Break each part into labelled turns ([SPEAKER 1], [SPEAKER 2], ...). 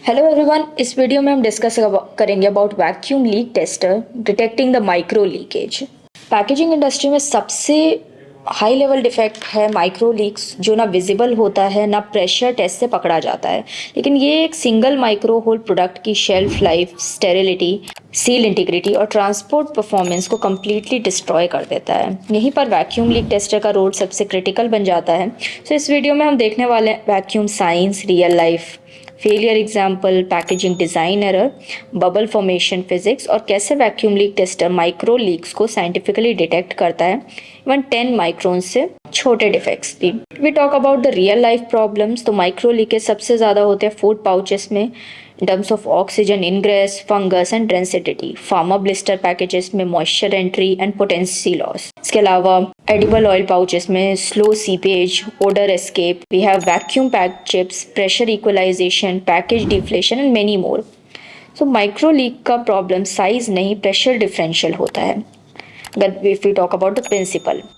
[SPEAKER 1] Hello everyone, इस video में हम डिस्कस करेंगे about vacuum leak tester detecting the micro leakage. Packaging industry में सबसे हाई लेवल डिफेक्ट है माइक्रो लीक्स, जो ना विजिबल होता है ना प्रेशर टेस्ट से पकड़ा जाता है। लेकिन ये एक सिंगल माइक्रो होल प्रोडक्ट की shelf life, sterility, seal integrity और ट्रांसपोर्ट परफॉर्मेंस को कम्प्लीटली डिस्ट्रॉय कर देता है। यहीं पर वैक्यूम लीक टेस्टर का रोल सबसे क्रिटिकल बन जाता है। सो इस वीडियो में हम देखने वाले हैं vacuum science, real life failure example, packaging design error, bubble formation physics और कैसे vacuum leak tester micro leaks को साइंटिफिकली डिटेक्ट करता है, इवन 10 माइक्रोन से छोटे डिफेक्ट्स भी। We talk about the real life problems, तो माइक्रो लीकेज सबसे ज़्यादा होते हैं फूड पाउचेस में in terms of oxygen ingress, fungus and density, pharma blister packages में moisture entry and potency loss. इसके अलावा edible oil pouches में slow seepage, odor escape, we have vacuum packed chips, pressure equalization, package deflation and many more. So micro leak का problem size नहीं, pressure differential होता है. But if we talk about the principle,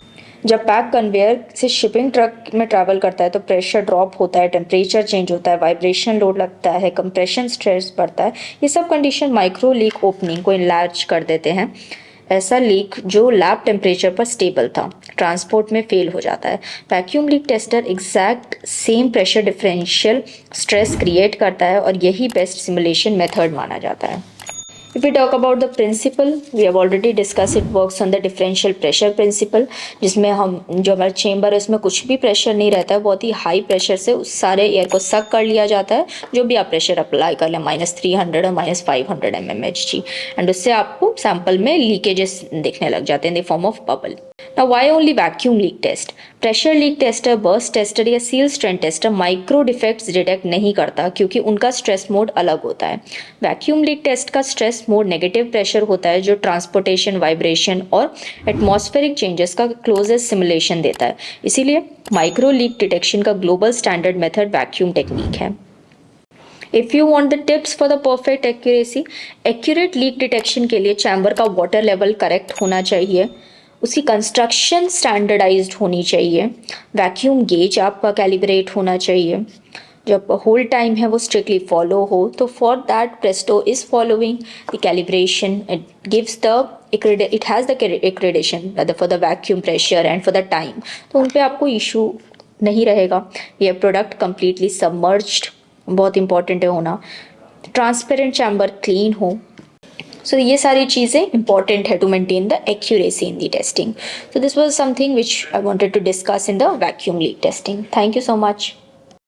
[SPEAKER 1] जब pack conveyor से shipping truck में travel करता है तो प्रेशर ड्रॉप होता है, टेम्परेचर चेंज होता है, वाइब्रेशन लोड लगता है, कंप्रेशन स्ट्रेस बढ़ता है। ये सब कंडीशन माइक्रो लीक ओपनिंग को इनलार्ज कर देते हैं। ऐसा लीक जो लैब टेम्परेचर पर स्टेबल था, ट्रांसपोर्ट में फेल हो जाता है। Vacuum leak tester exact same pressure differential stress create करता है और यही बेस्ट सिमुलेशन मेथड माना जाता है। If we talk about the principle, we have already discussed it works on the differential pressure principle, जिसमें हम जो हमारा चेम्बर है उसमें कुछ भी प्रेशर नहीं रहता है, बहुत ही हाई प्रेशर से उस सारे एयर को सक कर लिया जाता है। जो भी आप प्रेशर अप्लाई कर लें, -300 और -500 mmHg, एंड उससे आपको सैंपल में लीकेजेस दिखने लग जाते हैं in the form of bubble. Now why only vacuum leak test? Pressure leak tester, burst tester या seal strength tester micro defects detect नहीं करता क्योंकि उनका स्ट्रेस मोड अलग होता है। वैक्यूम लीक टेस्ट का स्ट्रेस मोड नेगेटिव प्रेशर होता है जो ट्रांसपोर्टेशन, वाइब्रेशन और एटमॉस्फेरिक चेंजेस का क्लोजेस्ट सिमुलेशन देता है। इसीलिए माइक्रो लीक डिटेक्शन का global standard method vacuum technique है। If you want the tips for the perfect accuracy, accurate leak detection के लिए चैम्बर का वाटर लेवल करेक्ट होना चाहिए, उसकी कंस्ट्रक्शन स्टैंडर्डाइज्ड होनी चाहिए, वैक्यूम गेज आपका कैलिब्रेट होना चाहिए, जब होल टाइम है वो स्ट्रिक्टली फॉलो हो। तो for that Presto is following the calibration, it gives the it has the accreditation for the vacuum pressure and for the time, तो उन पर आपको इशू नहीं रहेगा। ये प्रोडक्ट कम्प्लीटली सबमर्ज्ड, बहुत इंपॉर्टेंट है होना, ट्रांसपेरेंट चैम्बर क्लीन हो। So ये सारी चीज़ें important है to maintain the accuracy in the testing. So this was something which I wanted to discuss in the vacuum leak testing. Thank you so much.